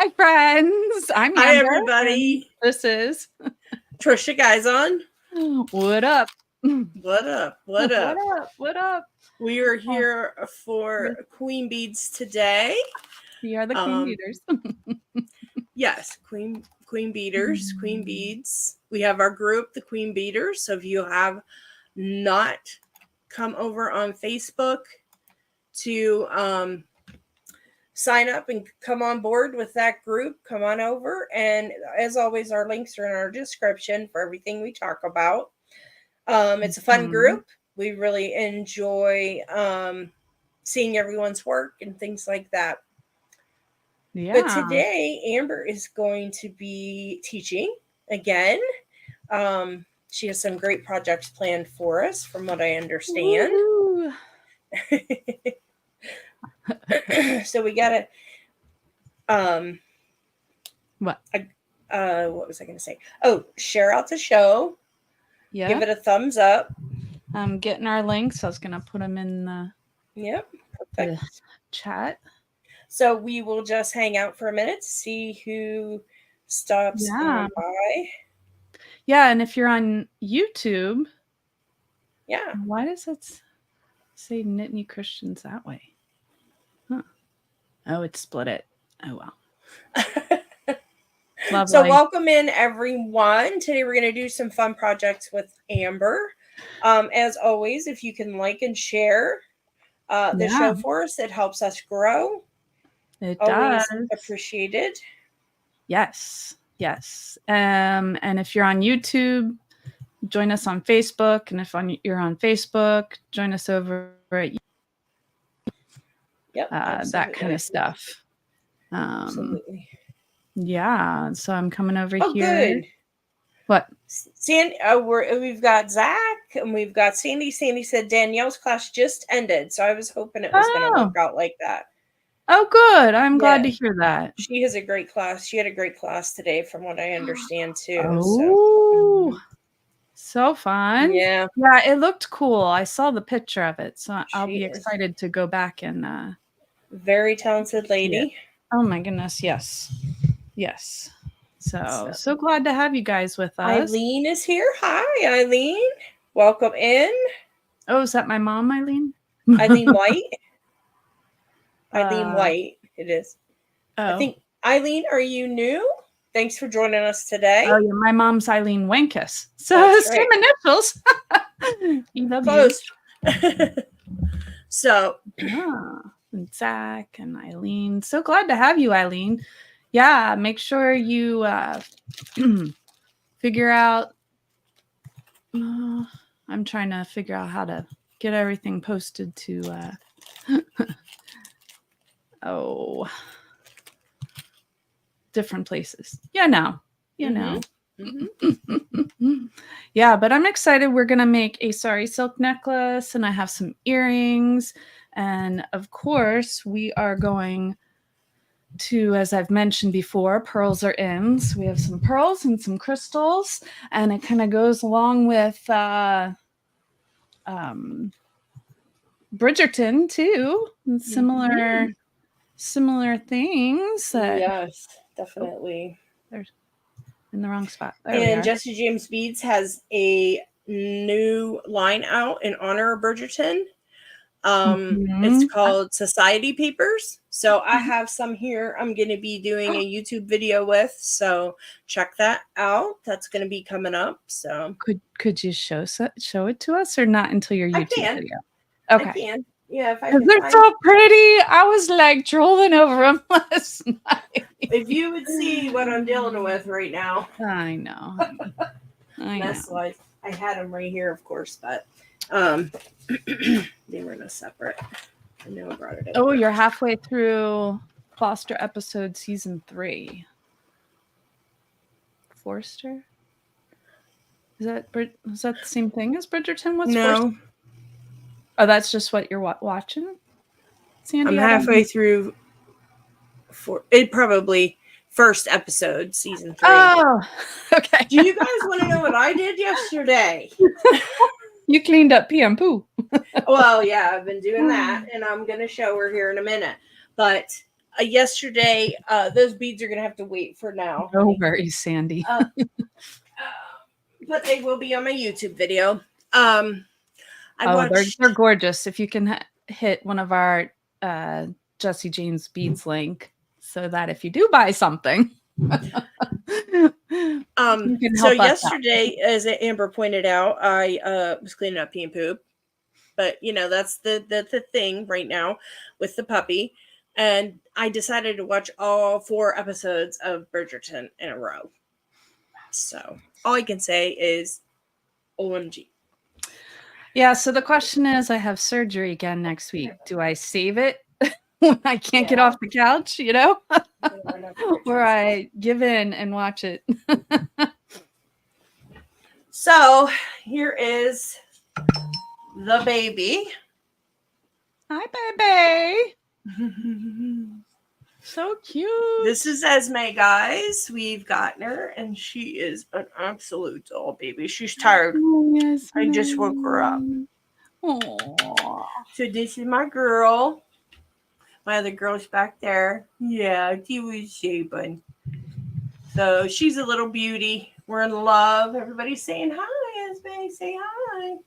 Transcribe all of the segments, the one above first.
Hi, friends. I'm Hi, Amber, everybody. and this is Trisha Guys on. What Up? What up? What up? What up? We are here for Queen Beads today. We are the Queen Beaters. Yes, Queen Beaters, Queen Beads. We have our group, the Queen Beaters. So if you have not come over on Facebook to sign up and come on board with that group, come on over. And as always, our links are in our description for everything we talk about. It's a fun group. We really enjoy seeing everyone's work and things like that. Yeah. But today, Amber is going to be teaching again. She has some great projects planned for us, from what I understand. So we gotta what was I gonna say? Oh, share out the show. Yeah, give it a thumbs up. I'm getting our links. I was gonna put them in the Perfect. chat. So we will just hang out for a minute to see who stops on by. Yeah, and if you're on YouTube, why does it say Nittany Christians that way? Huh. Oh, it split it. Oh, well. Lovely. So welcome in, everyone. Today we're going to do some fun projects with Amber. As always, if you can like and share the show for us, it helps us grow. It always does. Appreciated. Yes. And if you're on YouTube, join us on Facebook. And if you're on Facebook, join us over at that kind of stuff. Absolutely. Yeah. So I'm coming over here. Good. What? Sandy, we've got Zach and we've got Sandy. Sandy said Danielle's class just ended, so I was hoping it was going to work out like that. Oh, good. I'm glad to hear that. She has a great class. She had a great class today, from what I understand, too. Oh, so fun. Yeah, it looked cool. I saw the picture of it, so I'll be excited to go back and very talented lady. Oh my goodness, yes. So glad to have you guys with us. Eileen is here. Hi, Eileen. Welcome in. Oh, is that my mom, Eileen? Eileen White. Eileen White, it is. I think, Eileen, are you new? Thanks for joining us today. Oh, yeah, my mom's Eileen Wenkus. So same initials. Close. So, and Zach and Eileen. So glad to have you, Eileen. Yeah, make sure you figure out. I'm trying to figure out how to get everything posted to. Different places. You know. Yeah, but I'm excited. We're going to make a sari silk necklace, and I have some earrings. And of course, we are going to, as I've mentioned before, pearls are in. So we have some pearls and some crystals, and it kind of goes along with Bridgerton too. Similar things. Yes, definitely. They're in the wrong spot. And Jesse James Beads has a new line out in honor of Bridgerton. It's called Society Papers. So I have some here I'm going to be doing a YouTube video with. So check that out. That's going to be coming up. So could you show it to us, or not until your YouTube video? Okay. I can. Yeah, if I can. They're so pretty. I was like drooling over them last night. If you would see what I'm dealing with right now. I know. That's why I had them right here, of course, but they were in a separate. I know I brought it up. Oh, you're halfway through Foster episode season 3. Forster? Is that the same thing as Bridgerton? What's Forster? Oh, that's just what you're watching, Sandy? I'm halfway through. It probably first episode, season 3. Oh, okay. Do you guys want to know what I did yesterday? You cleaned up PM poo. Well, yeah, I've been doing that, and I'm going to show her here in a minute. But yesterday, those beads are gonna have to wait for now. No Honey. worries, Sandy. But they will be on my YouTube video. I watched. They're gorgeous. If you can hit one of our Jesse James beads link, so that if you do buy something, you can So help us out. yesterday, as Amber pointed out, I was cleaning up pee and poop. But that's the thing right now with the puppy. And I decided to watch all 4 episodes of Bridgerton in a row. So all I can say is OMG. Yeah, so the question is, I have surgery again next week. Do I save it when I can't get off the couch, or I give in and watch it? So here is the baby. Hi, baby. So cute. This is Esme, guys. We've gotten her, and she is an absolute doll baby. She's tired. Oh, yes, I just woke her up. Aww. So this is my girl. My other girl's back there. Yeah, she was sleeping. So she's a little beauty. We're in love. Everybody's saying hi, Esme. Say hi.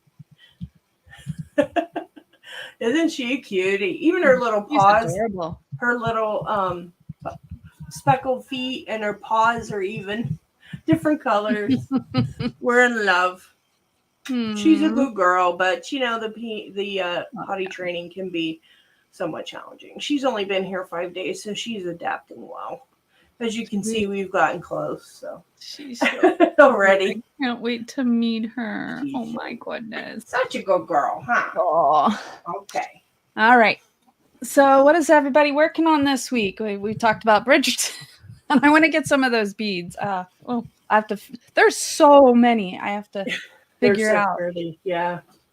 Isn't she a cutie? Even her little paws. Adorable. Her little speckled feet and her paws are even different colors. We're in love. She's a good girl, but the potty training can be somewhat challenging. She's only been here 5 days, so she's adapting well. As you can see, we've gotten close. So she's so already. I can't wait to meet her. Oh my goodness. Such a good girl, huh? Oh. Okay. All right. So what is everybody working on this week? We talked about Bridgerton. And I want to get some of those beads. I have to. There's so many. I have to figure out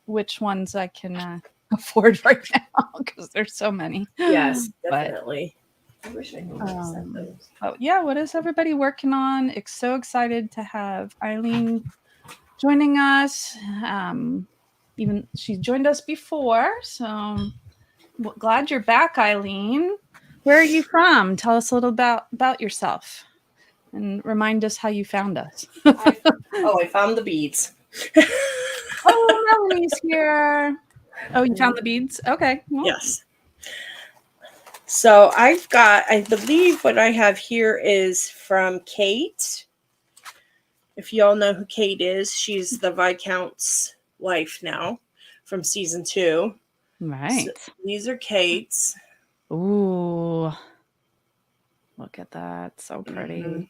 which ones I can afford right now because there's so many. Yes, definitely. I wish I knew those. Oh yeah, what is everybody working on? So excited to have Eileen joining us. Even she joined us before, so glad you're back, Eileen. Where are you from? Tell us a little about yourself and remind us how you found us. I found the beads. Oh, Melanie's here. Oh, you found the beads? Okay. Well. Yes. So I believe what I have here is from Kate. If y'all know who Kate is, she's the Viscount's wife now from season 2. Right. So these are Kate's. Ooh. Look at that. So pretty. Mm-hmm.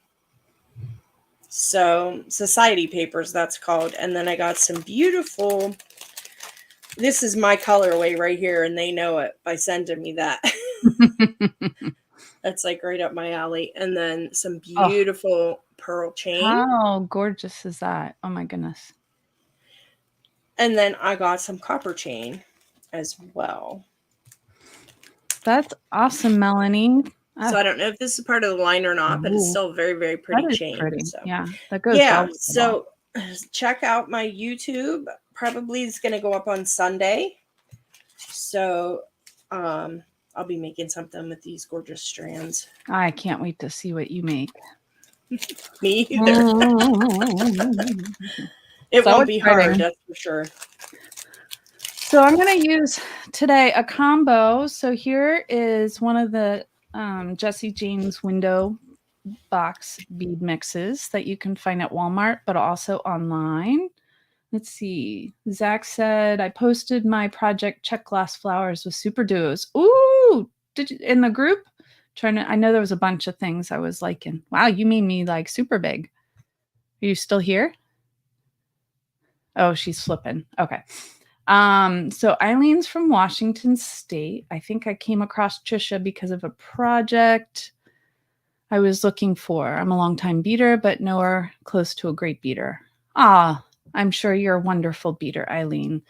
So Society Papers, that's called. And then I got some beautiful, this is my colorway right here, and they know it by sending me that. That's like right up my alley. And then some beautiful pearl chain. How gorgeous is that? Oh my goodness. And then I got some copper chain as well. That's awesome, Melanie. So I don't know if this is part of the line or not, but it's still a very, very pretty chain. Pretty. So. Yeah, that goes. Yeah, so check out my YouTube. Probably is going to go up on Sunday. So I'll be making something with these gorgeous strands. I can't wait to see what you make. Me either. It won't be hard, that's for sure. So I'm going to use today a combo. So here is one of the Jesse James window box bead mixes that you can find at Walmart, but also online. Let's see. Zach said, I posted my project Check Glass Flowers with Super Duos. Ooh, did you in the group? I know there was a bunch of things I was liking. Wow, you made me like super big. Are you still here? Oh, she's flipping. Okay. So Eileen's from Washington State. I think I came across Trisha because of a project I was looking for. I'm a longtime beater, but nowhere close to a great beater. I'm sure you're a wonderful beater, Eileen.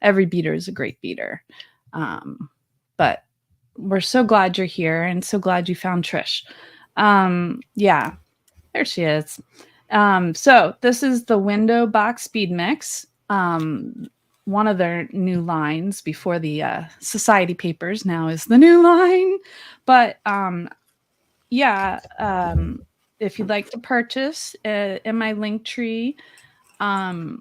Every beater is a great beater. But we're so glad you're here and so glad you found Trish. Yeah, there she is. So this is the window box bead mix. one of their new lines before the Society Papers now is the new line. But yeah, if you'd like to purchase in my Linktree, I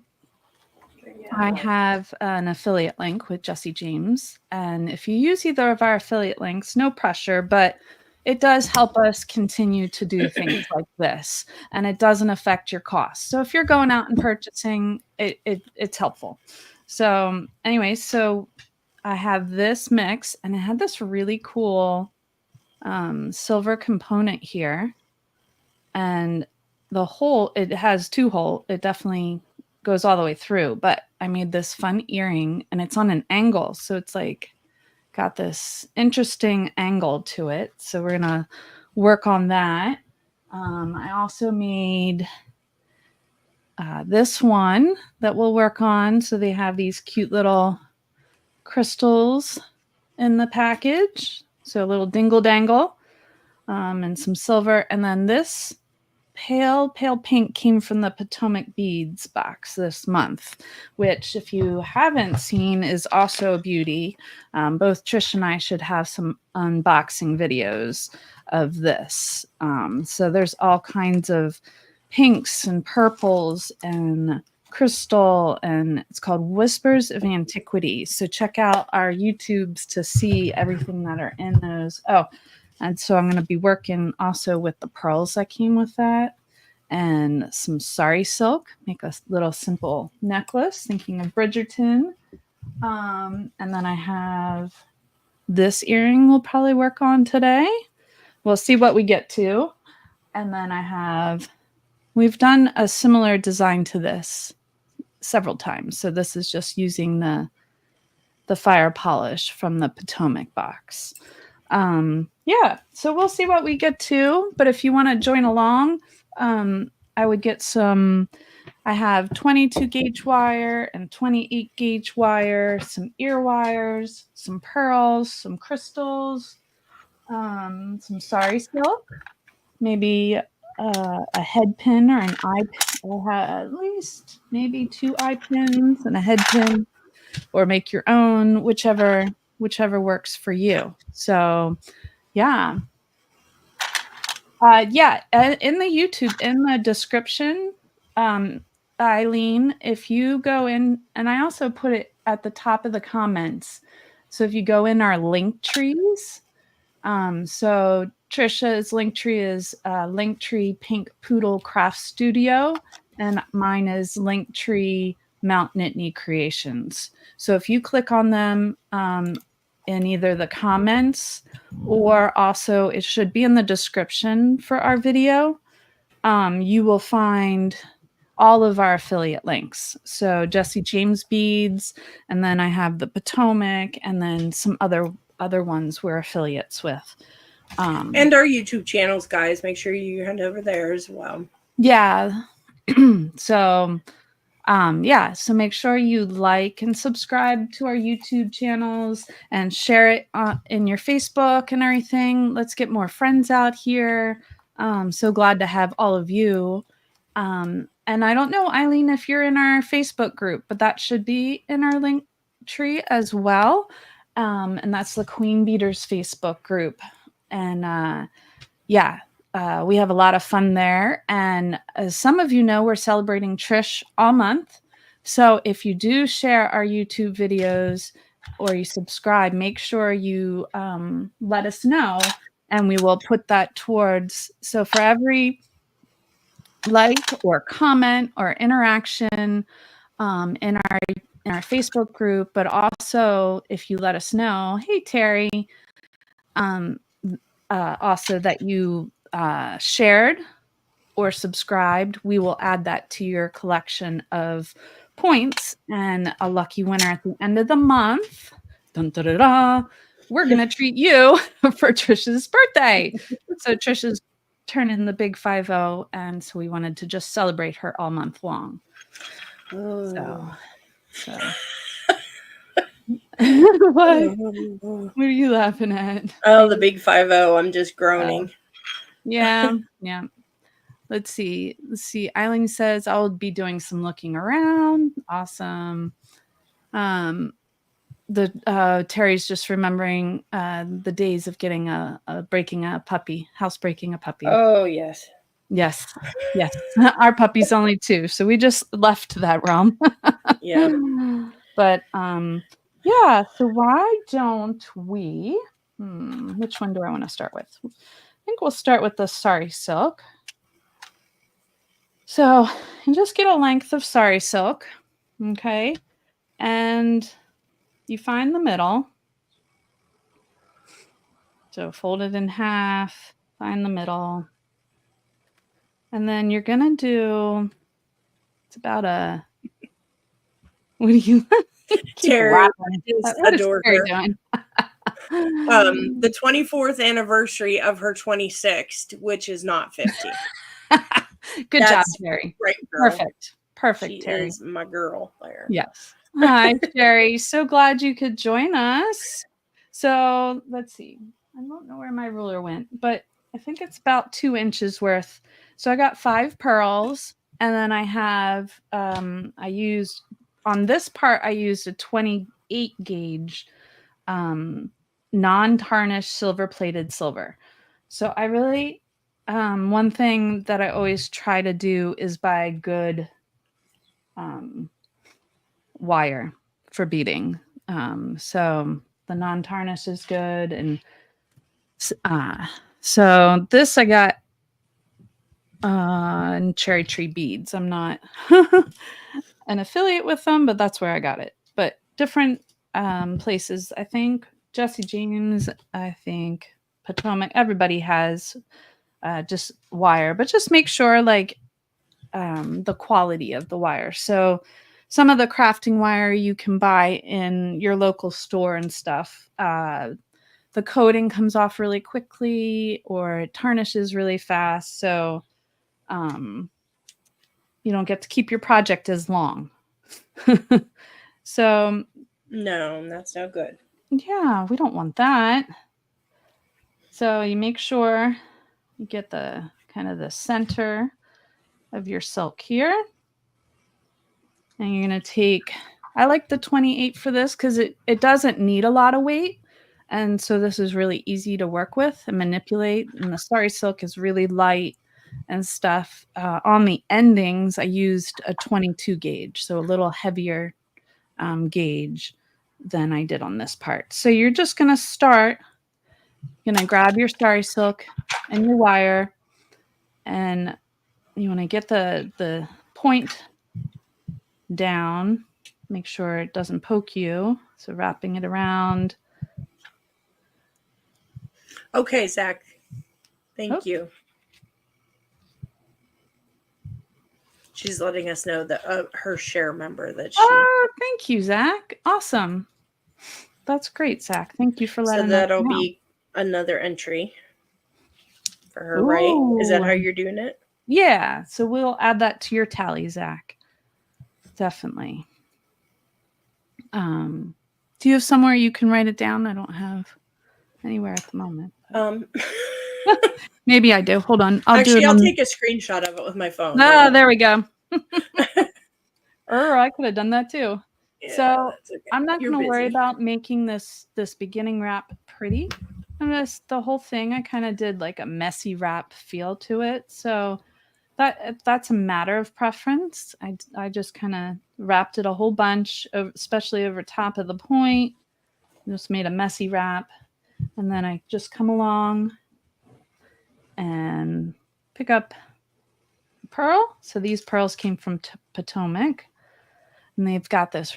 have an affiliate link with Jesse James. And if you use either of our affiliate links, no pressure, but it does help us continue to do things like this, and it doesn't affect your costs. So if you're going out and purchasing, it's helpful. So anyway, so I have this mix, and I had this really cool silver component here, and the hole, it has 2 holes. It definitely goes all the way through, but I made this fun earring, and it's on an angle, so it's like got this interesting angle to it. So we're gonna work on that. I also made this one that we'll work on. So they have these cute little crystals in the package. So a little dingle dangle and some silver. And then this pale pink came from the Potomac Beads box this month, which, if you haven't seen, is also a beauty. Both Trish and I should have some unboxing videos of this. So there's all kinds of pinks and purples and crystal, and it's called Whispers of Antiquity. So check out our YouTubes to see everything that are in those. Oh, and so I'm going to be working also with the pearls that came with that, and some sari silk, make a little simple necklace, thinking of Bridgerton. And then I have this earring we'll probably work on today. We'll see what we get to. And then we've done a similar design to this several times. So this is just using the fire polish from the Potomac box. Yeah, so we'll see what we get to. But if you want to join along, I would get some. I have 22 gauge wire and 28 gauge wire, some ear wires, some pearls, some crystals, some sari silk, maybe a head pin or an eye pin. I have at least maybe 2 eye pins and a head pin, or make your own, whichever works for you. So yeah. In the YouTube, in the description, Eileen, if you go in, and I also put it at the top of the comments. So if you go in our link trees, so Trisha's Linktree is Linktree Pink Poodle Craft Studio, and mine is Linktree Mount Nittany Creations. So if you click on them in either the comments, or also it should be in the description for our video, you will find all of our affiliate links. So Jesse James Beads, and then I have the Potomac, and then some other ones we're affiliates with. And our YouTube channels, guys. Make sure you head over there as well. Yeah. So so make sure you like and subscribe to our YouTube channels and share it in your Facebook and everything. Let's get more friends out here. So glad to have all of you. And I don't know, Eileen, if you're in our Facebook group, but that should be in our link tree as well. And that's the Queen Beaters Facebook group. And we have a lot of fun there. And as some of you know, we're celebrating Trish all month. So if you do share our YouTube videos or you subscribe, make sure you let us know, and we will put that towards. So for every like or comment or interaction in our Facebook group, but also if you let us know, hey Terry, also that you shared or subscribed, we will add that to your collection of points, and a lucky winner at the end of the month, dun, da, da, da, we're going to treat you for Trisha's birthday. So Trisha's turning the big 50, and so we wanted to just celebrate her all month long. So. What are you laughing at? Oh, the big 50. I'm just groaning. Yeah. Let's see. Eileen says I'll be doing some looking around. Awesome. The Terry's just remembering the days of getting breaking a puppy, housebreaking a puppy. Oh, yes. Yes. Yes. Our puppy's only 2, so we just left that realm. Yeah. But yeah, so why don't we which one do I want to start with? I think we'll start with the sari silk. So you just get a length of sari silk, okay? And you find the middle. So fold it in half, find the middle. And then you're going to do, it's about a, what do you keep Terry laughing? just What is adore Terry her. doing? The 24th anniversary of her 26th, which is not 50. Good job, Terry. Right, girl. Perfect. Perfect, She Terry. is my girl there. Yes. Hi, Sherry. So glad you could join us. So let's see. I don't know where my ruler went, but I think it's about 2 inches worth. So I got 5 pearls, and then I have I used on this part I used a 28 gauge non-tarnished silver plated silver. So I really one thing that I always try to do is buy good wire for beading. So the non-tarnish is good, and so this I got in Cherry Tree Beads. I'm not an affiliate with them, but that's where I got it. But different places, I think Jesse James, I think Potomac, everybody has just wire, but just make sure like the quality of the wire. So some of the crafting wire you can buy in your local store and stuff. The coating comes off really quickly or it tarnishes really fast. So you don't get to keep your project as long. So No, that's no good. yeah, we don't want that. So you make sure you get the kind of the center of your silk here. And you're going to take, I like the 28 for this because it doesn't need a lot of weight. And so this is really easy to work with and manipulate. And the sari silk is really light and stuff. On the endings, I used a 22 gauge, so a little heavier gauge than I did on this part. So you're just going to start, you're going to grab your sari silk and your wire, and you want to get the point down, make sure it doesn't poke you. So wrapping it around. Okay, Zach. Thank you. She's letting us know that her share member that she. Oh, thank you, Zach. Awesome. That's great, Zach. Thank you for letting us know. So that'll be another entry for her, right? Is that how you're doing it? Yeah. So we'll add that to your tally, Zach. Definitely. Do you have somewhere you can write it down? I don't have anywhere at the moment. Maybe I do. Hold on. I'll take a screenshot of it with my phone. Oh, there we go. I could have done that too. Yeah, so okay. I'm not going to worry about making this beginning wrap pretty. The whole thing, I kind of did like a messy wrap feel to it. So that's a matter of preference. I just kind of wrapped it a whole bunch, especially over top of the point. Just made a messy wrap. And then I just come along and pick up pearl. So these pearls came from Potomac. And they've got this.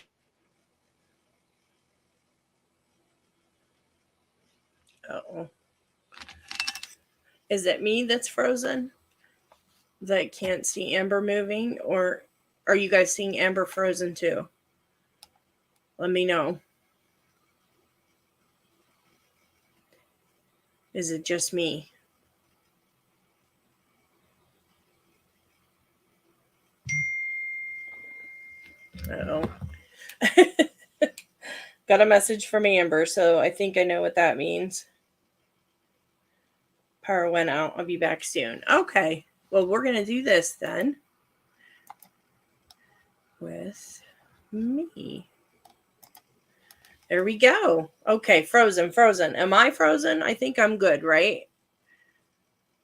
Uh-oh. Is it me that's frozen? That can't see Amber moving? Or are you guys seeing Amber frozen too? Let me know. Is it just me? Uh-oh. Got a message from Amber, so I think I know what that means. Power went out. I'll be back soon. Okay. Well, we're going to do this then with me. There we go. Okay, frozen. Am I frozen? I think I'm good, right?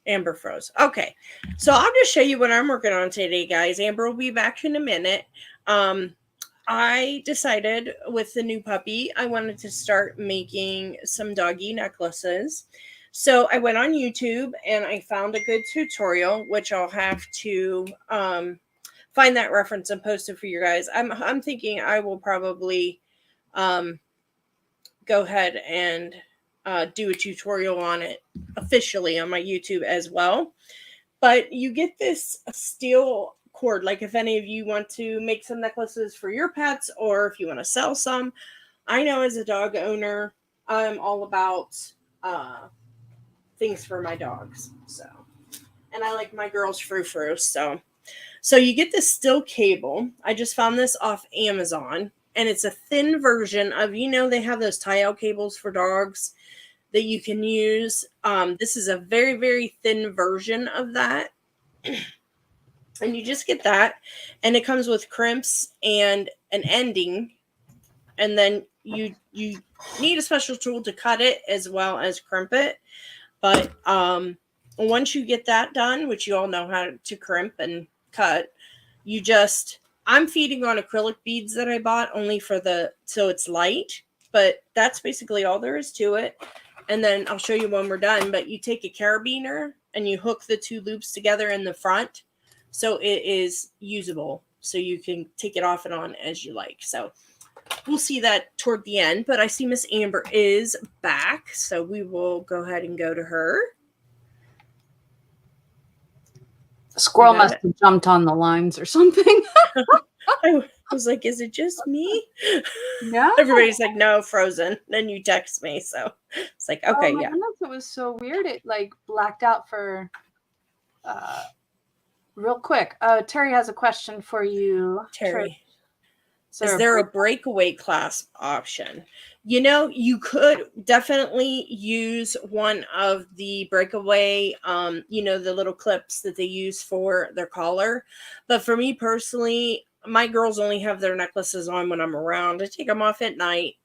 Amber froze. Okay, so I'll just show you what I'm working on today, guys. Amber will be back in a minute. I decided with the new puppy, I wanted to start making some doggy necklaces. So I went on YouTube and I found a good tutorial, which I'll have to find that reference and post it for you guys. I'm thinking I will probably go ahead and do a tutorial on it officially on my YouTube as well. But you get this steel cord, like if any of you want to make some necklaces for your pets or if you want to sell some. I know as a dog owner, I'm all about things for my dogs. So, and I like my girls frou-frou. So you get this steel cable. I just found this off Amazon. And it's a thin version of, they have those tie-out cables for dogs that you can use. This is a very, very thin version of that. And you just get that. And it comes with crimps and an ending. And then you need a special tool to cut it as well as crimp it. But once you get that done, which you all know how to crimp and cut, I'm feeding on acrylic beads that I bought only so it's light, but that's basically all there is to it. And then I'll show you when we're done, but you take a carabiner and you hook the two loops together in the front so it is usable. So you can take it off and on as you like. So we'll see that toward the end, but I see Miss Amber is back. So we will go ahead and go to her. The squirrel must have jumped on the lines or something. I was like, is it just me? Yeah. Everybody's like, no, frozen. Then you text me. So it's like, okay, yeah. Goodness, it was so weird. It like blacked out for real quick. Terry has a question for you. Terry. Is there a breakaway clasp option? You could definitely use one of the breakaway, the little clips that they use for their collar. But for me personally, my girls only have their necklaces on when I'm around. I take them off at night,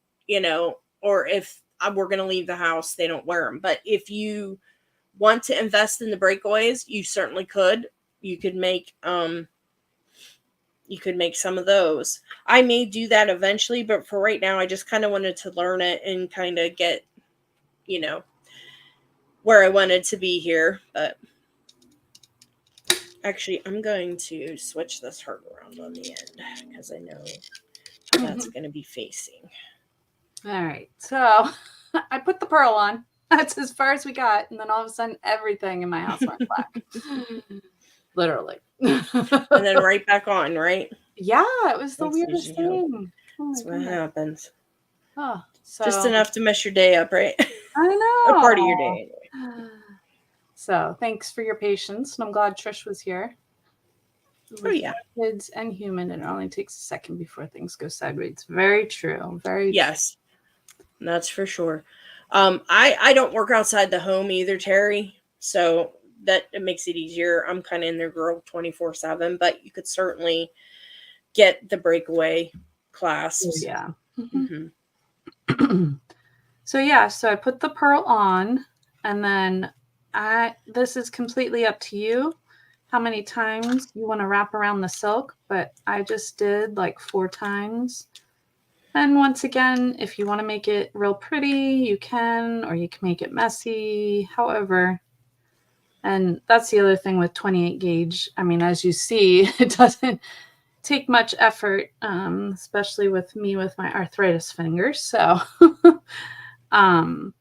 or if we're going to leave the house, they don't wear them. But if you want to invest in the breakaways, you certainly could. You could make some of those. I may do that eventually, but for right now, I just kind of wanted to learn it and kind of get, where I wanted to be here. But actually, I'm going to switch this heart around on the end because I know that's going to be facing. All right. So I put the pearl on. That's as far as we got. And then all of a sudden, everything in my house went black. Literally. And then right back on, right? Yeah, it was the weirdest thing. That's what happens. Oh, just enough to mess your day up, right? I know. A part of your day anyway. So thanks for your patience. And I'm glad Trish was here. Oh, yeah. Kids and human, it only takes a second before things go sideways. Very true. Yes. That's for sure. I don't work outside the home either, Terry. So that it makes it easier. I'm kind of in their girl 24/7, but you could certainly get the breakaway clasps. Yeah. Mm-hmm. So I put the pearl on, and then this is completely up to you how many times you want to wrap around the silk, but I just did like 4 times. And once again, if you want to make it real pretty, you can, or you can make it messy, however. And that's the other thing with 28 gauge. I mean, as you see, it doesn't take much effort, especially with me with my arthritis fingers. So then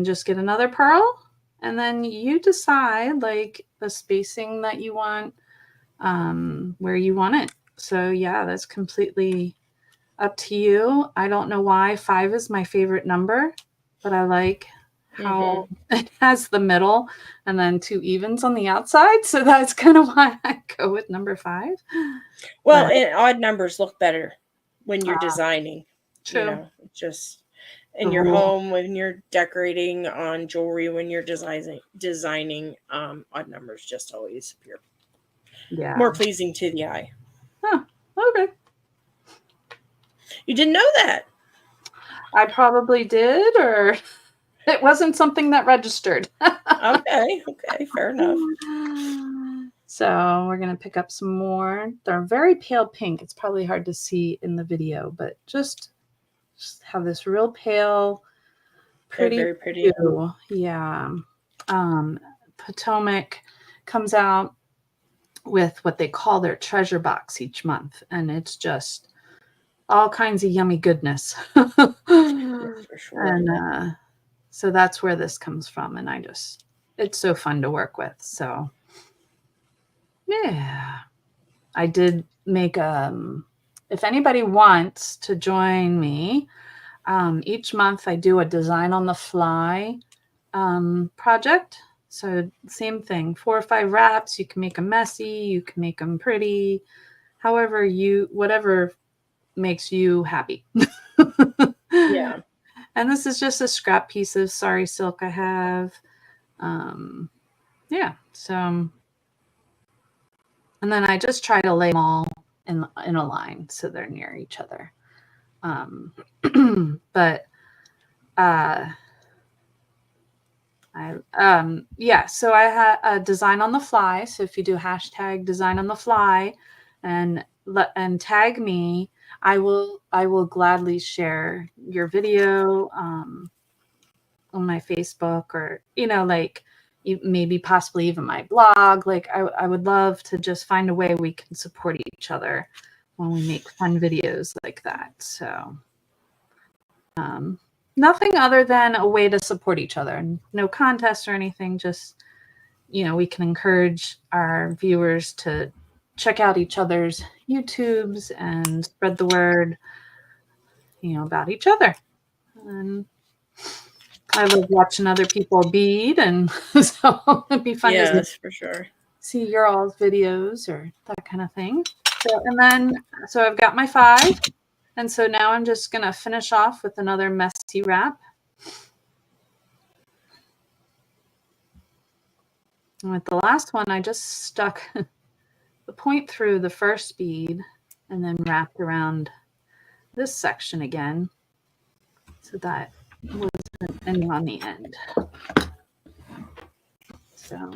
just get another pearl, and then you decide like the spacing that you want, where you want it. So yeah, that's completely up to you. I don't know why 5 is my favorite number, but I like how it has the middle and then 2 evens on the outside. So that's kind of why I go with number 5. Well, odd numbers look better when you're designing. True. Just in your home, when you're decorating on jewelry, when you're designing odd numbers just always appear more pleasing to the eye. Huh. Okay. You didn't know that? I probably did, or it wasn't something that registered. Okay, fair enough. So we're going to pick up some more. They're very pale pink. It's probably hard to see in the video, but just have this real pale, pretty, very pretty. hue. Yeah. Potomac comes out with what they call their treasure box each month, and it's just all kinds of yummy goodness. For sure. And so that's where this comes from, and it's so fun to work with. So yeah, I did make if anybody wants to join me, each month I do a design on the fly project. So same thing, 4 or 5 wraps. You can make them messy, you can make them pretty, whatever makes you happy. Yeah. And this is just a scrap piece of sari silk I have. Yeah, so, and then I just try to lay them all in a line so they're near each other. But so I had a design on the fly. So if you do hashtag design on the fly and tag me, I will gladly share your video on my Facebook, or like maybe possibly even my blog. Like I would love to just find a way we can support each other when we make fun videos like that. So nothing other than a way to support each other. No contest or anything, just we can encourage our viewers to check out each other's YouTubes and spread the word about each other. And I love watching other people bead, and so it'd be fun to for sure. see your all's videos or that kind of thing. So I've got my 5, and so now I'm just gonna finish off with another messy wrap. And with the last one, I just stuck the point through the first bead and then wrapped around this section again, so that wasn't ending on the end. So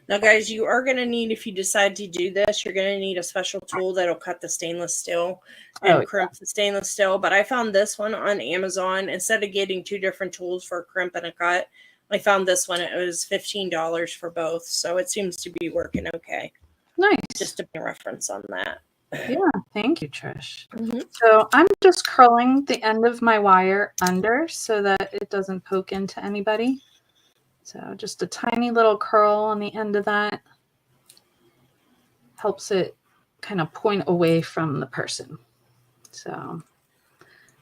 now, guys, you are going to need, if you decide to do this, you're going to need a special tool that'll cut the stainless steel and crimp the stainless steel. But I found this one on Amazon. Instead of getting 2 different tools for a crimp and a cut, I found this one. It was $15 for both. So it seems to be working okay. Nice. Just a reference on that. Yeah, thank you, Trish. So I'm just curling the end of my wire under so that it doesn't poke into anybody. So just a tiny little curl on the end of that helps it kind of point away from the person. So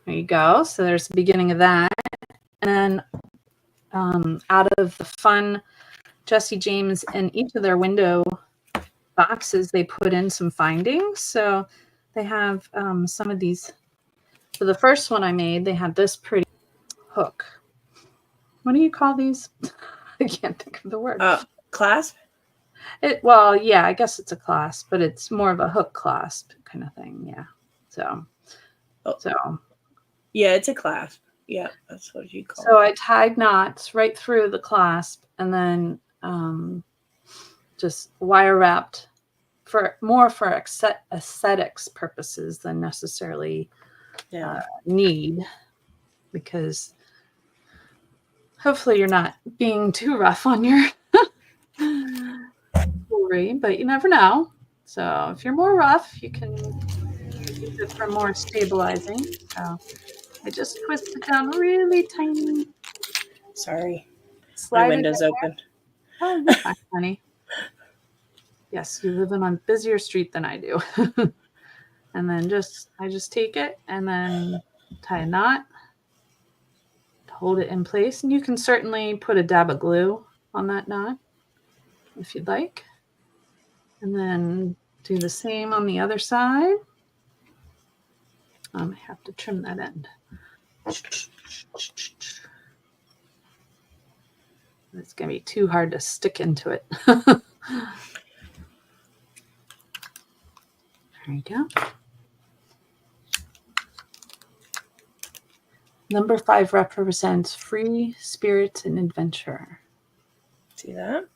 there you go. So there's the beginning of that. And then out of the fun Jesse James in each of their window boxes, they put in some findings. So they have some of these. So the first one I made, they had this pretty hook. What do you call these? I can't think of the word. Clasp? Well, yeah, I guess it's a clasp, but it's more of a hook clasp kind of thing. Yeah. So yeah, it's a clasp. Yeah, that's what you call it. So I tied knots right through the clasp, and then just wire wrapped for aesthetics purposes than necessarily need, because hopefully you're not being too rough on your jewelry, but you never know. So if you're more rough, you can use it for more stabilizing. So I just twist it down really tiny. Sorry, Slide my window's open. Oh, you're fine, honey. Yes, you live in a busier street than I do. And then I just take it and then tie a knot to hold it in place. And you can certainly put a dab of glue on that knot if you'd like. And then do the same on the other side. I have to trim that end. It's going to be too hard to stick into it. There you go. Number 5 represents free spirit and adventure. See that?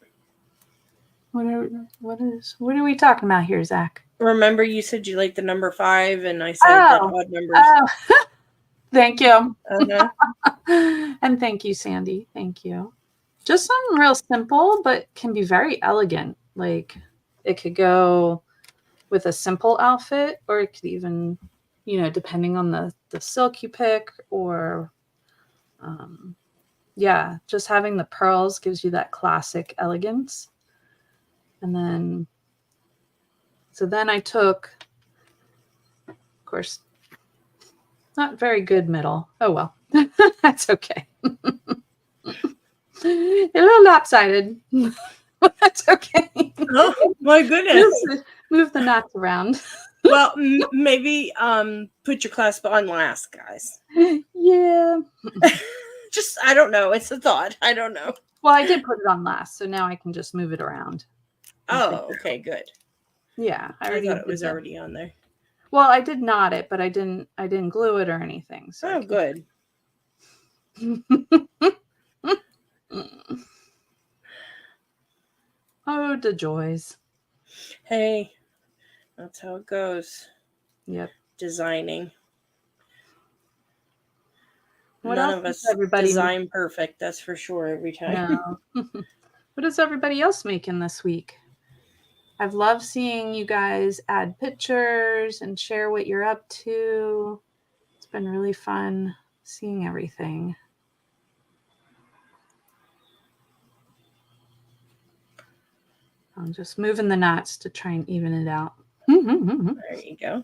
What are we talking about here, Zach? Remember, you said you like the number 5, and I said that odd numbers. Oh. Thank you. Uh-huh. And thank you, Sandy. Thank you. Just something real simple, but can be very elegant. Like it could go with a simple outfit, or it could even, depending on the silk you pick, or just having the pearls gives you that classic elegance. And then, I took, of course, not very good middle. Oh, well, that's okay. A little lopsided. That's okay. Oh, my goodness. Move the knots around. Well, maybe put your clasp on last, guys. Yeah. Just, I don't know. It's a thought. I don't know. Well, I did put it on last, so now I can just move it around. Oh, okay, good. Yeah, I thought it was already on there. Well, I did knot it, but I didn't glue it or anything. So good. Oh, the joys. Hey, that's how it goes. Yep. Designing. What None else of us everybody design perfect, that's for sure, every time. No. What is everybody else making this week? I've loved seeing you guys add pictures and share what you're up to. It's been really fun seeing everything. I'm just moving the knots to try and even it out. There you go.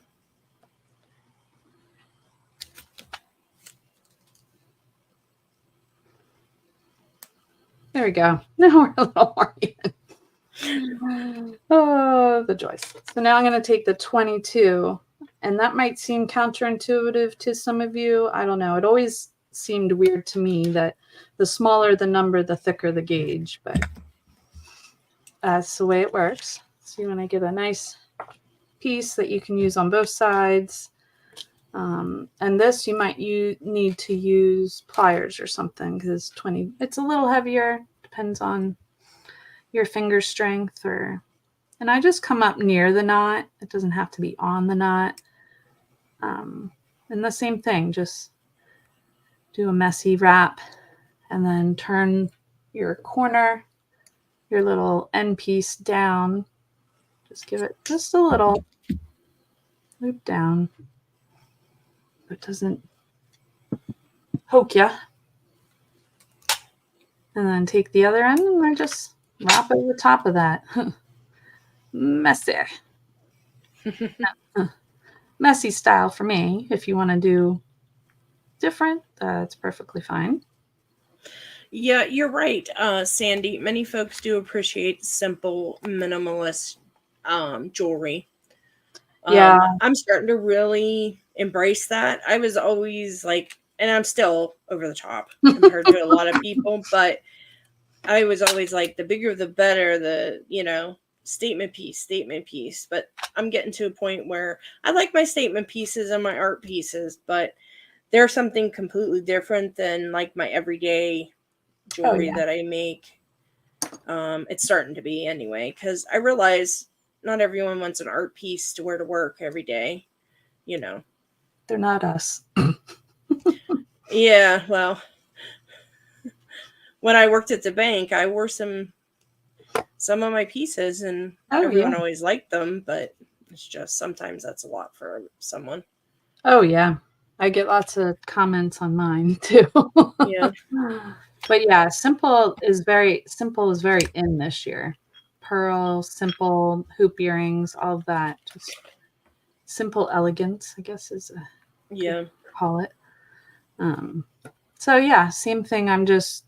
There we go. Now we're a little more even. Oh, the joys. So now I'm going to take the 22, and that might seem counterintuitive to some of you. I don't know. It always seemed weird to me that the smaller the number, the thicker the gauge, but that's the way it works. So you want to get a nice piece that you can use on both sides. And this you might need to use pliers or something because it's a little heavier. Depends on your finger strength and I just come up near the knot. It doesn't have to be on the knot. And the same thing, just do a messy wrap and then turn your corner, your little end piece down. Just give it just a little loop down. It doesn't poke you. And then take the other end and I just wrap over the top of that. Messy. Messy style for me. If you want to do different, that's perfectly fine. Yeah, you're right, Sandy. Many folks do appreciate simple, minimalist jewelry. Yeah. I'm starting to really embrace that. I was always like, and I'm still over the top compared to a lot of people, but I was always like, the bigger the better, the, statement piece. But I'm getting to a point where I like my statement pieces and my art pieces, but they're something completely different than like my everyday jewelry that I make. It's starting to be anyway, because I realize not everyone wants an art piece to wear to work every day. They're not us. Yeah, well, when I worked at the bank, I wore some of my pieces, and everyone always liked them, but it's just sometimes that's a lot for someone. Oh yeah, I get lots of comments on mine too. Yeah. But yeah, simple is very in this year. Pearl, simple hoop earrings, all of that. Just simple elegance, I guess is call it. So yeah, same thing. I'm just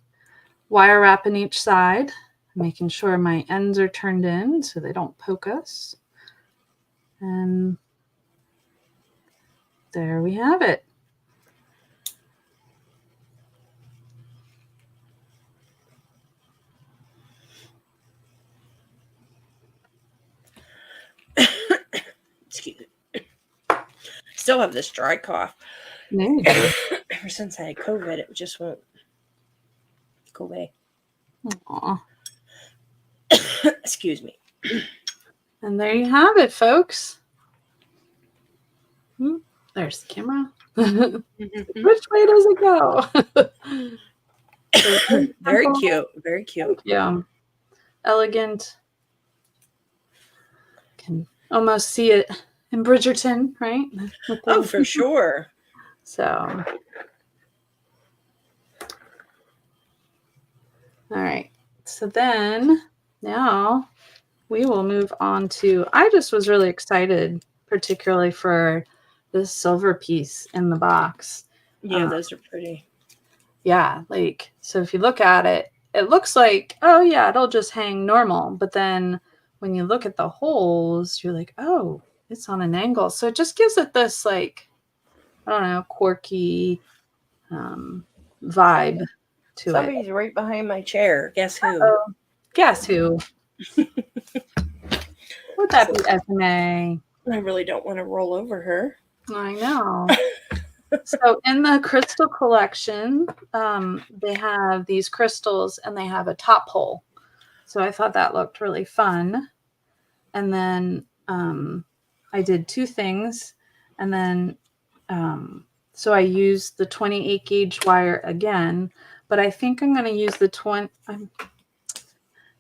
wire wrapping each side, making sure my ends are turned in so they don't poke us. And there we have it. Excuse me. Still have this dry cough. There you go. ever since I had COVID, it just won't go away. Aw. Excuse me. And there you have it, folks. There's the camera. Which way does it go? Very cute. Very cute. Yeah. Elegant. Can almost see it in Bridgerton, right? Oh, for sure. So, all right. So then now we will move on to, I just was really excited, particularly for this silver piece in the box. Yeah, those are pretty. Yeah, like, so if you look at it, it looks like, oh yeah, it'll just hang normal. But then when you look at the holes, you're like, oh, it's on an angle. So it just gives it this, like, I don't know, quirky vibe to Somebody's right behind my chair. Guess who? it. Guess who? Would that be SMA? I really don't want to roll over her. I know. So in the crystal collection, they have these crystals and they have a top hole. So I thought that looked really fun. And then I did two things. And then so I used the 28 gauge wire again, but I think I'm going to use the 20. I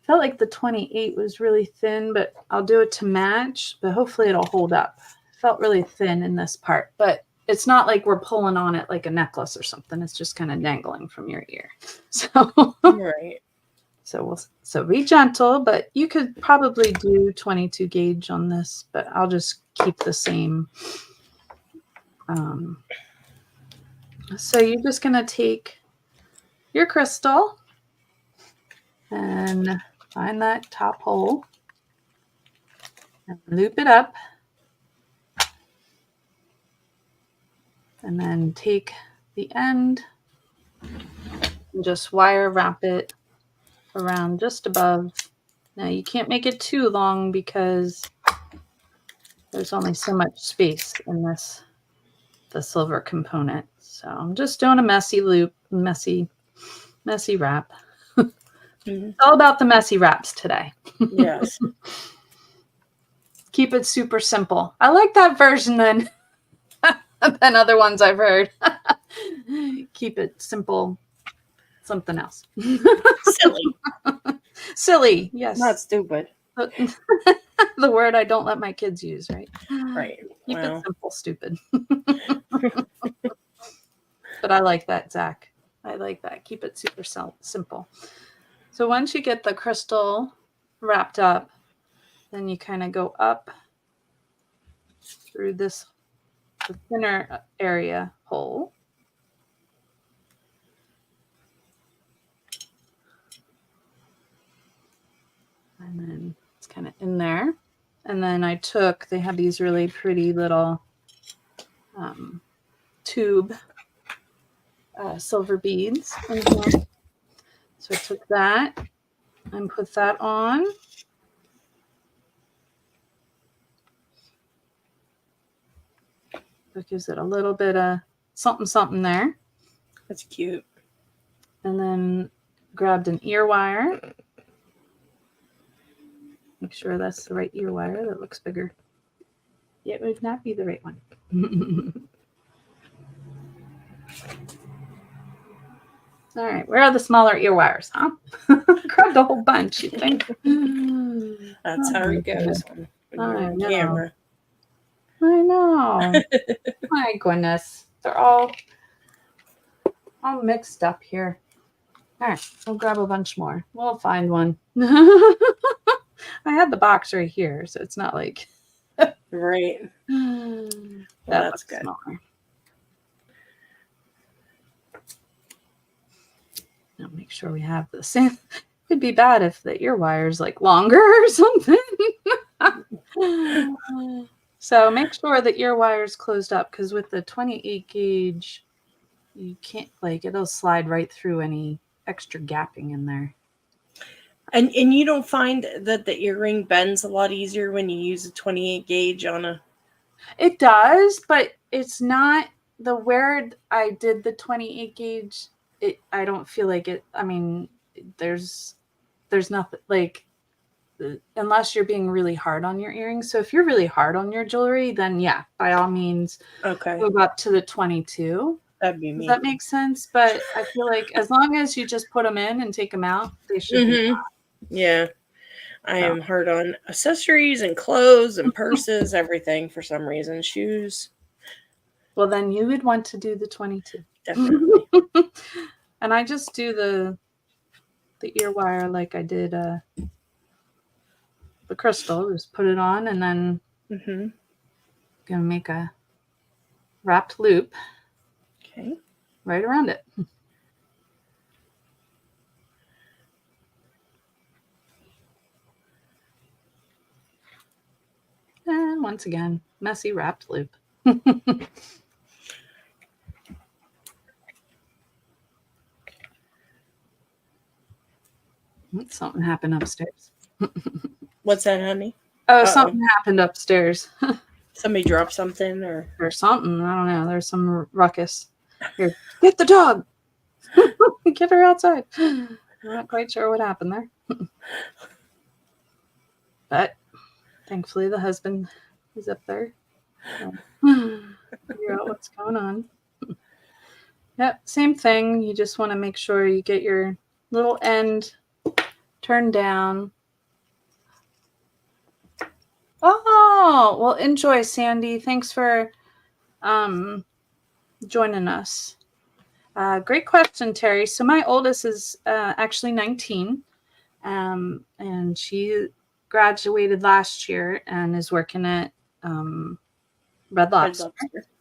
felt like the 28 was really thin, but I'll do it to match, but hopefully it'll hold up. It felt really thin in this part, but it's not like we're pulling on it like a necklace or something. It's just kind of dangling from your ear. So, Right. so be gentle, but you could probably do 22 gauge on this, but I'll just keep the same. So you're just going to take your crystal and find that top hole and loop it up. And then take the end and just wire wrap it around just above. Now you can't make it too long because there's only so much space in the silver component. So I'm just doing a messy loop, messy wrap. It's all about the messy wraps today. Yes. Keep it super simple. I like that version than other ones I've heard. Keep it simple. Something else. Silly. Yes. Not stupid. The word I don't let my kids use, right? Right. Keep Wow. it simple, stupid. But I like that, Zach. I like that. Keep it super simple. So once you get the crystal wrapped up, then you kind of go up through the thinner area hole. And then it's kind of in there. And then they have these really pretty little tube silver beads in here. So I took that and put that on. That gives it a little bit of something there. That's cute. And then grabbed an ear wire. Make sure that's the right ear wire. That looks bigger. It would not be the right one. All right, where are the smaller ear wires, huh? Grabbed a whole bunch, you think? That's how it goes when you're on camera. I know. My goodness. They're all mixed up here. All right, we'll grab a bunch more. We'll find one. I had the box right here, so it's not like... Right. That's good. Smaller. Now make sure we have the same. It'd be bad if the ear wire's like longer or something. So make sure the ear wire's closed up, because with the 28 gauge, you can't, like, it'll slide right through any extra gapping in there. And you don't find that the earring bends a lot easier when you use a 28 gauge on a... It does, but it's not the where I did the 28 gauge, I don't feel like it. I mean, there's nothing like, unless you're being really hard on your earrings. So if you're really hard on your jewelry, then yeah, by all means, Okay. move up to the 22. That'd be Does me. that make sense? But I feel like as long as you just put them in and take them out, they should be fine. Yeah. I am hard on accessories and clothes and purses, everything for some reason. Shoes. Well, then you would want to do the 22. Definitely. And I just do the ear wire like I did the crystal. Just put it on and then gonna make a wrapped loop. Okay. Right around it. And once again, messy wrapped loop. Something happened upstairs. What's that, honey? Oh, something happened upstairs. Somebody dropped something or something. I don't know. There's some ruckus. Here, get the dog. Get her outside. I'm not quite sure what happened there. But thankfully the husband is up there. So, figure out what's going on. Yep, same thing. You just want to make sure you get your little end turned down. Oh, well, enjoy, Sandy. Thanks for joining us. Great question, Terry. So my oldest is actually 19, and she graduated last year and is working at Red Lobster.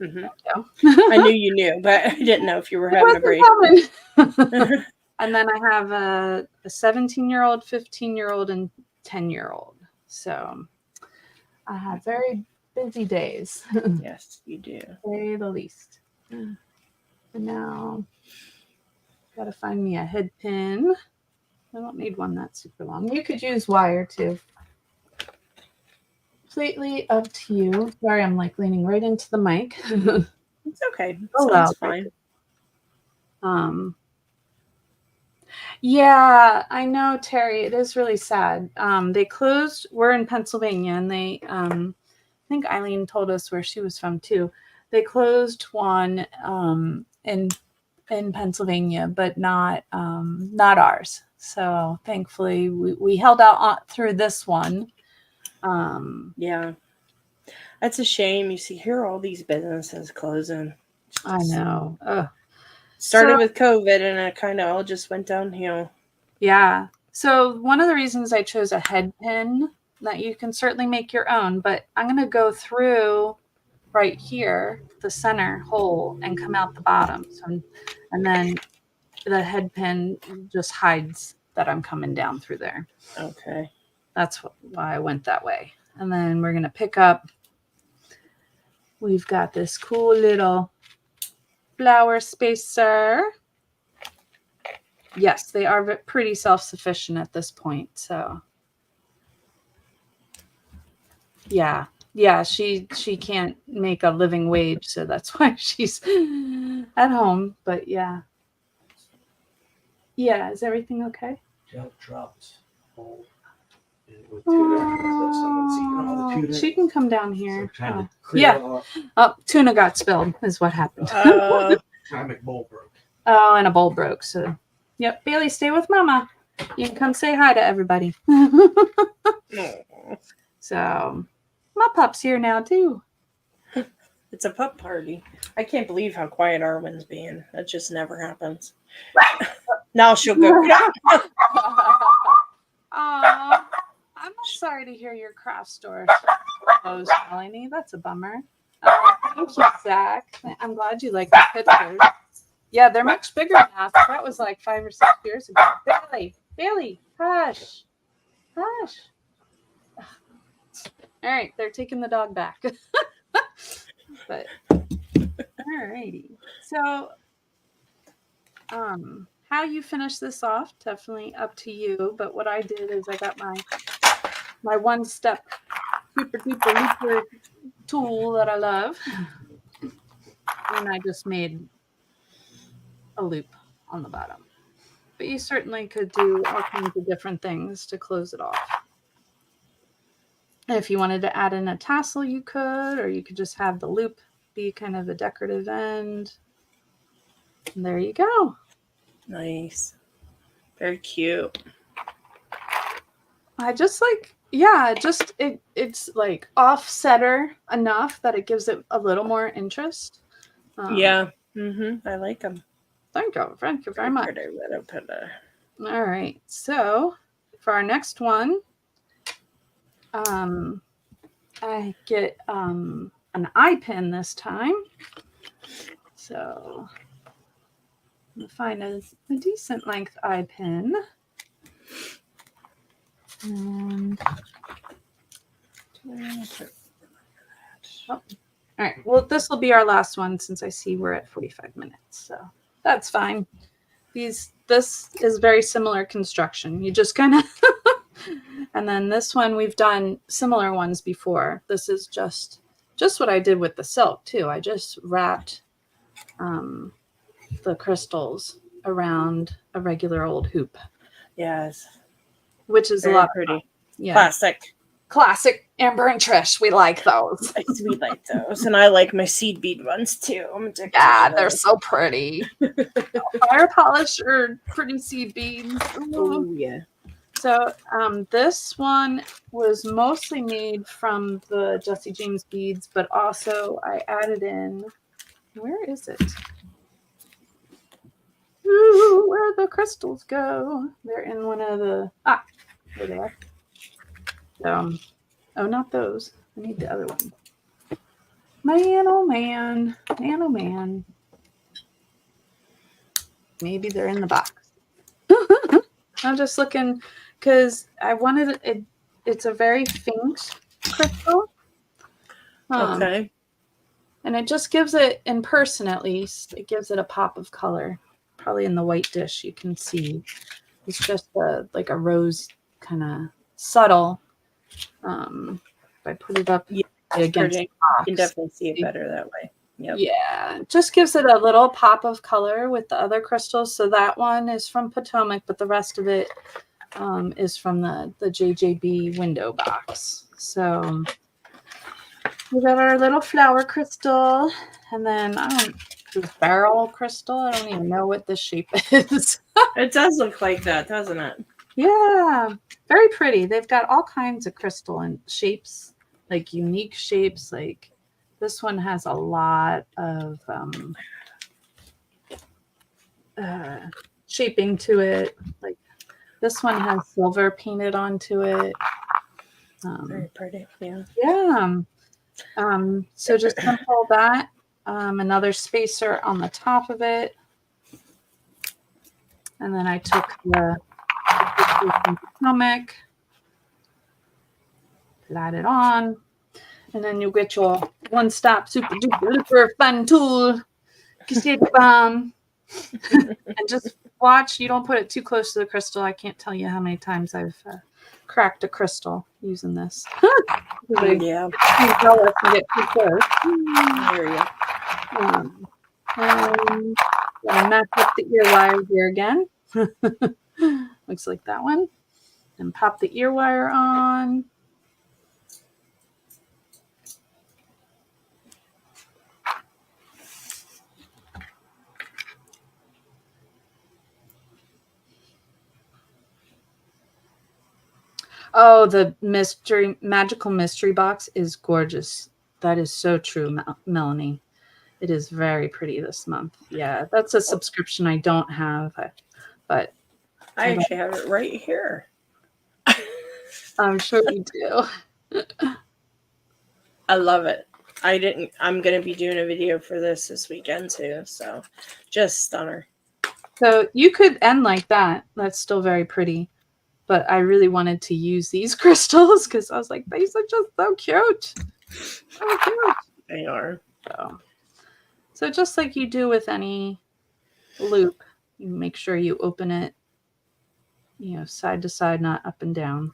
I knew you knew, but I didn't know if you were having a break. And then I have a 17-year-old, 15-year-old, and 10-year-old. So I have very busy days. Yes, you do. To say the least. And now, got to find me a head pin. I don't need one that's super long. You could use wire too. Completely up to you. Sorry, I'm like leaning right into the mic. It's okay. Sounds fine. Yeah, I know, Terry. It is really sad. They closed. We're in Pennsylvania, and they, I think Eileen told us where she was from too. They closed one in Pennsylvania, but not ours. So thankfully, we held out through this one. Yeah, that's a shame. You see, here are all these businesses closing. I know. Started with COVID, and it kind of all just went downhill. Yeah. So one of the reasons I chose a head pin, that you can certainly make your own, but I'm going to go through right here, the center hole, and come out the bottom. So, and then the head pin just hides that I'm coming down through there. Okay. That's why I went that way. And then we're going to pick up. We've got this cool little flower spacer. Yes, they are pretty self-sufficient at this point. So yeah, she can't make a living wage, so that's why she's at home. But yeah, is everything okay? Jump dropped. With tuna, so someone's eating all the tuna. She can come down here. So yeah. Oh, tuna got spilled is what happened. Ceramic bowl broke. Oh, and a bowl broke. So, yep. Bailey, stay with Mama. You can come say hi to everybody. So, my pup's here now too. It's a pup party. I can't believe how quiet Arwen's being. That just never happens. Now she'll go. Oh, I'm sorry to hear your craft store closed, Melanie. That's a bummer. Thank you, Zach. I'm glad you like the pictures. Yeah, they're much bigger now. That was like 5 or 6 years ago. Bailey, hush. All right, they're taking the dog back. But all righty. So, how you finish this off, definitely up to you. But what I did is I got my one-step super duper looper tool that I love. And I just made a loop on the bottom. But you certainly could do all kinds of different things to close it off. And if you wanted to add in a tassel, you could, or you could just have the loop be kind of a decorative end. And there you go. Nice. Very cute. I just like, yeah, just it's like offsetter enough that it gives it a little more interest. Yeah. I like them. Thank you very much. All right, so for our next one, I get an eye pin this time. So I'm gonna find a decent length eye pin. And all right, well, this will be our last one since I see we're at 45 minutes, so that's fine. This is very similar construction. You just kind of and then this one, we've done similar ones before. This is just what I did with the silk too. I just wrapped the crystals around a regular old hoop. Yes. Which is Very a lot pretty. Yeah. Classic Amber and Trish. We like those. We like those. And I like my seed bead ones too. I'm addicted Yeah, to they're those. so pretty. Fire polish or pretty seed beads. Oh, yeah. So this one was mostly made from the Jesse James beads, but also I added in, where is it? Ooh, where'd the crystals go? They're in one of the, there they are. Oh, not those. I need the other one. Man, oh man. Man, oh man. Maybe they're in the box. I'm just looking because I wanted it. It's a very faint crystal. Okay. And it just gives it, in person at least, it gives it a pop of color. Probably in the white dish you can see. It's just like a rose kind of subtle. If I put it up against the box, you can definitely see it better that way. Yep. Yeah, it just gives it a little pop of color with the other crystals. So that one is from Potomac, but the rest of it is from the JJB window box. So we got our little flower crystal, and then this barrel crystal. I don't even know what this shape is. It does look like that, doesn't it? Yeah, very pretty. They've got all kinds of crystal and shapes, like unique shapes. Like this one has a lot of shaping to it. Like this one has silver painted onto it. Very pretty. Yeah. Yeah. So just pull that. Another spacer on the top of it. And then I took the Potomac, light it on, and then you get your one-stop super duper fun tool. And just watch. You don't put it too close to the crystal. I can't tell you how many times I've cracked a crystal using this. Yeah. Jealous and get too close. And match up the ear wire here again. Looks like that one. And pop the ear wire on. Oh, the magical mystery box is gorgeous. That is so true, Melanie. It is very pretty this month. Yeah, that's a subscription I don't have, but I actually have it right here. I'm sure you do. I love it. I'm going to be doing a video for this weekend too. So just stunner. So you could end like that. That's still very pretty. But I really wanted to use these crystals because I was like, these are just so cute. So cute. They are. So just like you do with any loop, you make sure you open it, side to side, not up and down.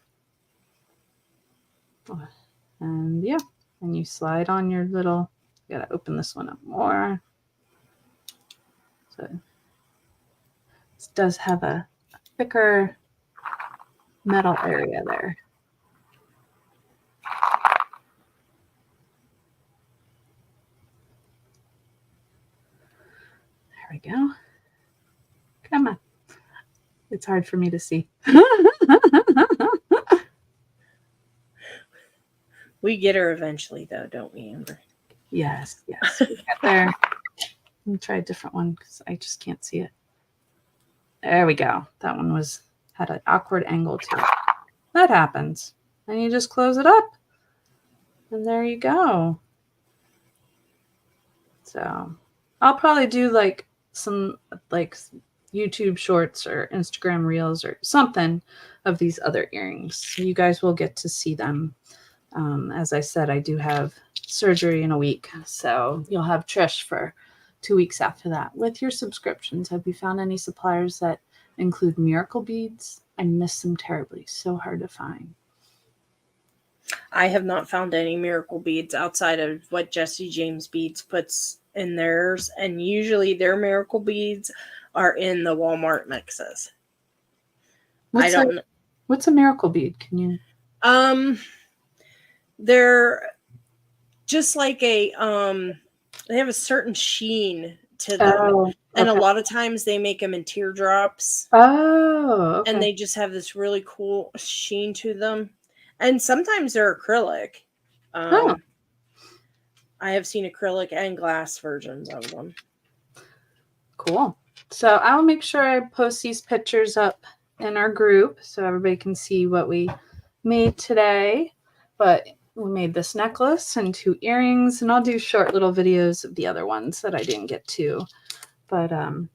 And yeah, and you slide on your little, you gotta open this one up more. So this does have a thicker metal area there. There we go. Come on. It's hard for me to see. We get her eventually, though, don't we, Amber? Yes, yes. We got there. Let me try a different one because I just can't see it. There we go. That one had an awkward angle to it. That happens. And you just close it up. And there you go. So I'll probably do like some like YouTube shorts or Instagram reels or something of these other earrings. So you guys will get to see them. As I said, I do have surgery in a week. So you'll have Trish for 2 weeks after that. With your subscriptions, have you found any suppliers that include miracle beads? I miss them terribly. So hard to find. I have not found any miracle beads outside of what Jesse James Beads puts in theirs. And usually their miracle beads are in the Walmart mixes. What's a miracle bead? Can you? They're just like they have a certain sheen to them. Oh, and okay. a lot of times they make them in teardrops. Oh, okay. And they just have this really cool sheen to them. And sometimes they're acrylic. I have seen acrylic and glass versions of them. Cool. So I'll make sure I post these pictures up in our group so everybody can see what we made today. But we made this necklace and 2 earrings, and I'll do short little videos of the other ones that I didn't get to. But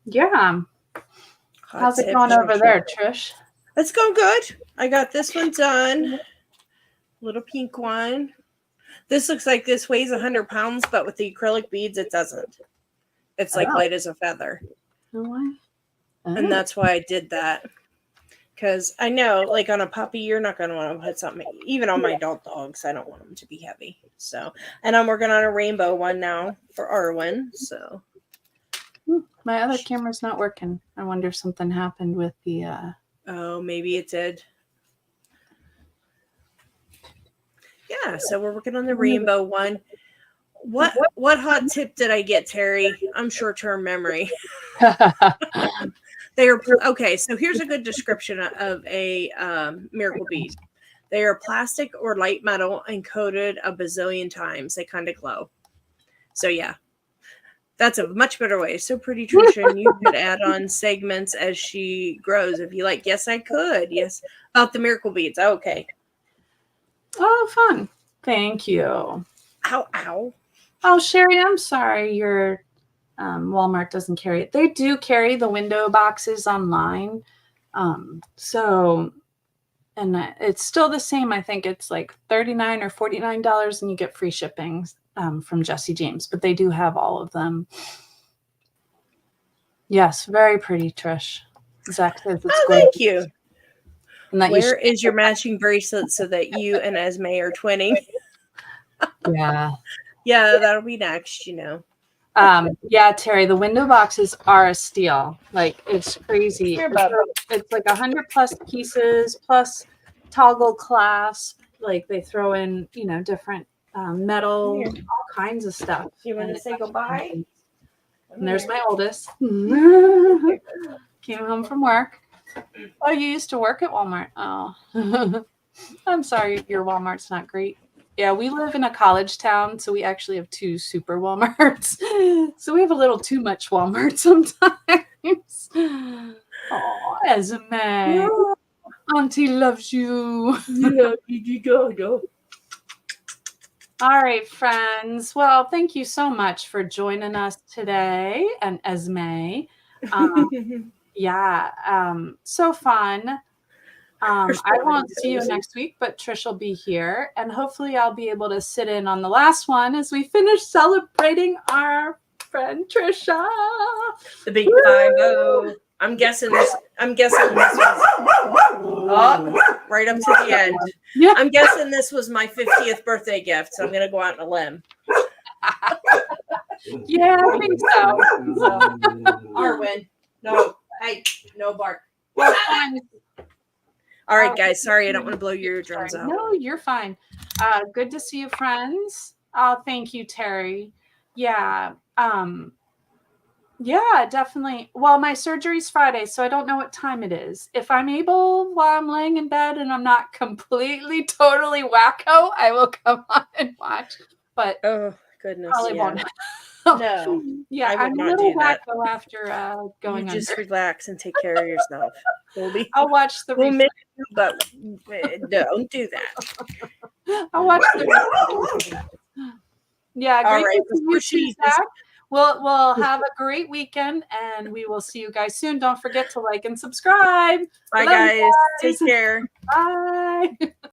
yeah. How's it going over there, Trish? It's going good. I got this one done. Little pink one. This looks like this weighs 100 pounds, but with the acrylic beads, it doesn't. It's like light as a feather. Oh. And that's why I did that. Because I know, like on a puppy, you're not going to want to put something, even on my adult dogs, I don't want them to be heavy. So, and I'm working on a rainbow one now for Arwen. So, my other camera's not working. I wonder if something happened with the. Oh, maybe it did. Yeah, so we're working on the rainbow one. What hot tip did I get, Terry? I'm short-term memory. They are okay. So here's a good description of a miracle bead. They are plastic or light metal and coated a bazillion times. They kind of glow. So yeah, that's a much better way. So pretty, Tricia. And you could add on segments as she grows if you like. Yes, I could. Yes, about the miracle beads. Okay. Oh, fun. Thank you. Ow, ow. Oh, Sherry, I'm sorry your Walmart doesn't carry it. They do carry the window boxes online. So, and it's still the same. I think it's like $39 or $49 and you get free shipping from Jesse James, but they do have all of them. Yes, very pretty, Trish. Zach says it's great. Thank you. And that Where is your matching bracelet so that you and Esme are twinning? Yeah. Yeah, that'll be next, you know. Yeah, Terry, the window boxes are a steal. Like, it's crazy. It's like 100+ pieces plus toggle clasp. Like, they throw in, you know, different metal, all kinds of stuff. You want to say goodbye? And there's my oldest. Came home from work. Oh, you used to work at Walmart. Oh, I'm sorry. Your Walmart's not great. Yeah, we live in a college town, so we actually have 2 super Walmarts. So we have a little too much Walmart sometimes. Oh, Esme. Yeah. Auntie loves you. Go. All right, friends. Well, thank you so much for joining us today, and Esme. Yeah, so fun. I won't see you next week, but Trish will be here, and hopefully I'll be able to sit in on the last one as we finish celebrating our friend Trisha. The big 5-0. I'm guessing this was right up to the end. Yeah. I'm guessing this was my 50th birthday gift, so I'm gonna go out on a limb. Yeah, I think so. Arwen. No. Hey, no bark. Well, fine. All right, guys. Sorry, I don't want to blow your eardrums out. No, you're fine. Good to see you, friends. Thank you, Terry. Yeah. Yeah, definitely. Well, my surgery's Friday, so I don't know what time it is. If I'm able while I'm laying in bed and I'm not completely, totally wacko, I will come on and watch. But Oh, goodness. probably Yeah. won't. No. Yeah, I would I'm a not little do that. wacko after going You on. just relax and take care of yourself. I'll watch the We'll replay. miss you, but don't do that. I'll watch the replay. Yeah, All great right, to see before you she too, Zach. We'll have a great weekend, and we will see you guys soon. Don't forget to like and subscribe. Bye, Love you guys. Take care. Bye.